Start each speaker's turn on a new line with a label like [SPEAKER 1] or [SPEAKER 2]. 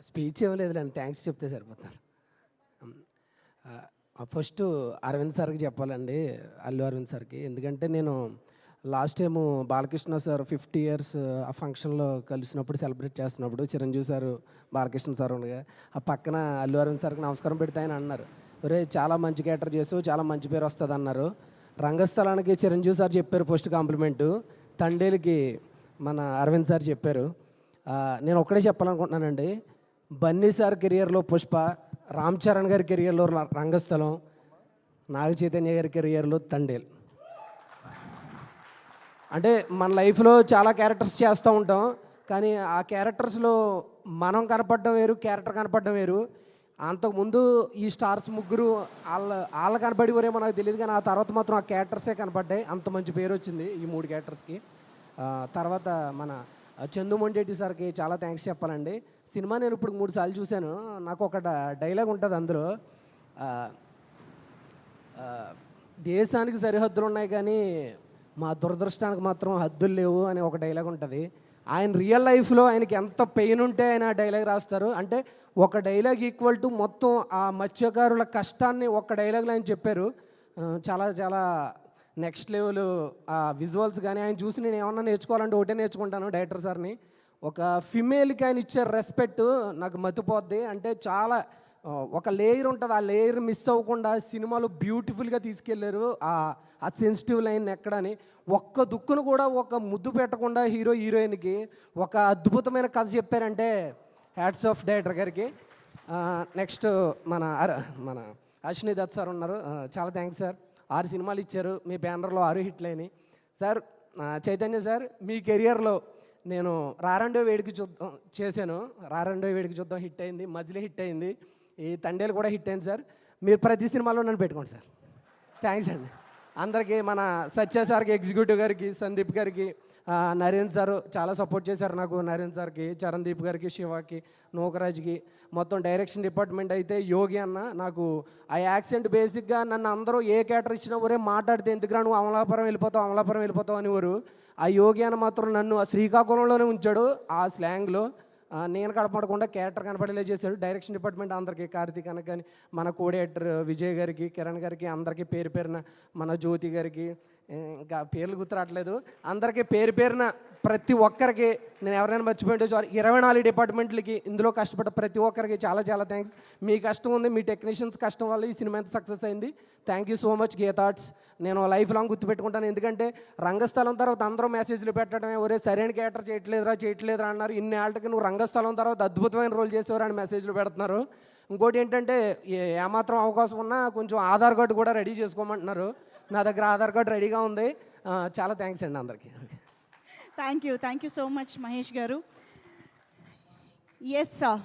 [SPEAKER 1] Speech ఏం లేదులేండి, thanks చెప్తే సరిపోతారు. ఫస్ట్ అరవింద్ సార్కి చెప్పాలండి, అల్లు అరవింద్ సార్కి. ఎందుకంటే నేను last time Balakrishna sir 50 years ఆ ఫంక్షన్లో కలిసినప్పుడు సెలబ్రేట్ చేస్తున్నప్పుడు చిరంజీవి సారు బాలకృష్ణ సార్ ఉండగా ఆ పక్కన అల్లు అరవింద్ సార్కి నమస్కారం పెడితే ఆయన అన్నారు, ఒరే చాలా మంచి క్యారెక్టర్ చేసావు, చాలా మంచి పేరు వస్తుంది అన్నారు. రంగస్థలానికి చిరంజీవి సార్ చెప్పారు ఫస్ట్ కాంప్లిమెంటు, తండేలికి మన అరవింద్ సార్ చెప్పారు. నేను ఒక్కడే చెప్పాలనుకుంటున్నానండి, బన్నీ సార్ కెరియర్లో పుష్ప, రామ్ చరణ్ గారి కెరియర్లో రంగస్థలం, నాగ చైతన్య గారి కెరియర్లో తండేల్. అంటే మన లైఫ్లో చాలా క్యారెక్టర్స్ చేస్తూ ఉంటాం, కానీ ఆ క్యారెక్టర్స్లో మనం కనపడడం వేరు, క్యారెక్టర్ కనపడడం వేరు. అంతకుముందు ఈ స్టార్స్ ముగ్గురు వాళ్ళ కనపడేవారేమో నాకు తెలియదు, కానీ ఆ తర్వాత మాత్రం ఆ క్యారెక్టర్సే కనపడ్డాయి. అంత మంచి పేరు వచ్చింది ఈ 3 క్యారెక్టర్స్కి. తర్వాత మన చందు మొండేటి సార్కి చాలా థ్యాంక్స్ చెప్పాలండి. సినిమా నేను ఇప్పుడు 3 సార్లు చూశాను. నాకు ఒక డైలాగ్ ఉంటుంది అందులో, దేశానికి సరిహద్దులు ఉన్నాయి కానీ మా దురదృష్టానికి మాత్రం హద్దులు లేవు అని ఒక డైలాగ్ ఉంటుంది. ఆయన రియల్ లైఫ్లో ఆయనకి ఎంత పెయిన్ ఉంటే ఆయన డైలాగ్ రాస్తారు. అంటే ఒక డైలాగ్ ఈక్వల్ టు మొత్తం ఆ మత్స్యకారుల కష్టాన్ని ఒక డైలాగ్లో ఆయన చెప్పారు. చాలా చాలా నెక్స్ట్ లెవెల్ ఆ విజువల్స్ కానీ ఆయన చూసి నేను ఏమన్నా నేర్చుకోవాలంటే ఒకటే నేర్చుకుంటాను డైరెక్టర్ సార్ని. ఒక ఫిమేల్కి ఆయన ఇచ్చే రెస్పెక్ట్ నాకు మతిపోద్ది. అంటే చాలా ఒక లేయర్ ఉంటుంది, ఆ లేయర్ మిస్ అవ్వకుండా సినిమాలో బ్యూటిఫుల్గా తీసుకెళ్లారు. ఆ సెన్సిటివ్ లైన్ ఎక్కడని ఒక్క దుక్కును కూడా ఒక ముద్దు పెట్టకుండా హీరో హీరోయిన్కి ఒక అద్భుతమైన కథ చెప్పారంటే హ్యాట్స్ ఆఫ్ డైరెక్టర్ గారికి. నెక్స్ట్ మన అశ్విని దత్ సార్ ఉన్నారు, చాలా థ్యాంక్స్ సార్. 6 సినిమాలు ఇచ్చారు, మీ బ్యానర్లో 6 హిట్లు అయినాయి సార్. చైతన్య సార్, మీ కెరియర్లో నేను రారండో వేడికి చూద్దాం చేశాను, రారండో వేడికి చూద్దాం హిట్ అయింది, మజిలీ హిట్ అయింది, ఈ తండేలు కూడా హిట్ అయింది సార్. మీరు ప్రతి సినిమాలో నన్ను పెట్టుకోండి సార్. థ్యాంక్స్ అండి అందరికీ. మన సత్య సార్కి, ఎగ్జిక్యూటివ్ గారికి, సందీప్ గారికి, నరేంద్ర సారు చాలా సపోర్ట్ చేశారు నాకు. నరేంద్ర సార్కి, చరణ్దీప్ గారికి, శివాకి, నూకరాజ్కి, మొత్తం డైరెక్షన్ డిపార్ట్మెంట్ అయితే యోగి అన్న. నాకు ఆ యాక్సెంట్ బేసిక్గా నన్ను అందరూ ఏ క్యారెక్టర్ ఇచ్చినా ఒరే మాట్లాడితే ఎందుకురా నువ్వు అమలాపురం వెళ్ళిపోతావు అనేవారు. ఆ యోగి అన్న మాత్రం నన్ను ఆ శ్రీకాకుళంలోనే ఉంచాడు. ఆ స్లాంగ్లో నేను కనపడకుండా క్యారెక్టర్ కనపడేలా చేశాడు. డైరెక్షన్ డిపార్ట్మెంట్ అందరికీ, కార్తీక్ అన్న కానీ, మన కోడేటర్ విజయ్ గారికి, కిరణ్ గారికి, అందరికీ పేరు పేరున, మన జ్యోతి గారికి, ఇంకా పేర్లు గుర్తురావట్లేదు, అందరికీ పేరు పేరున ప్రతి ఒక్కరికి, నేను ఎవరైనా మర్చిపోయింటే సారీ, 24 డిపార్ట్మెంట్లకి ఇందులో కష్టపడ్డ ప్రతి ఒక్కరికి చాలా చాలా థ్యాంక్స్. మీ కష్టం ఉంది, మీ టెక్నీషియన్స్ కష్టం వల్ల ఈ సినిమా ఎంత సక్సెస్ అయింది. Thank you so much Geetha Arts. నేను లైఫ్ లాంగ్ గుర్తుపెట్టుకుంటాను. ఎందుకంటే రంగస్థలం తర్వాత అందరూ మెసేజ్లు పెట్టడమే, ఒరే సరైన క్యారెక్టర్ చేయట్లేదురా అన్నారు. ఇన్ని ఏళ్ళకి నువ్వు రంగస్థలం తర్వాత అద్భుతమైన రోల్ చేసేవారు అని మెసేజ్లు పెడుతున్నారు. ఇంకోటి ఏంటంటే ఏమాత్రం అవకాశం ఉన్నా కొంచెం ఆధార్ కార్డు కూడా రెడీ చేసుకోమంటున్నారు. నా దగ్గర ఆధార్ కార్డు రెడీగా ఉంది. చాలా థ్యాంక్స్ అండి అందరికీ.
[SPEAKER 2] Thank you so much Mahesh గారు. Yes sir.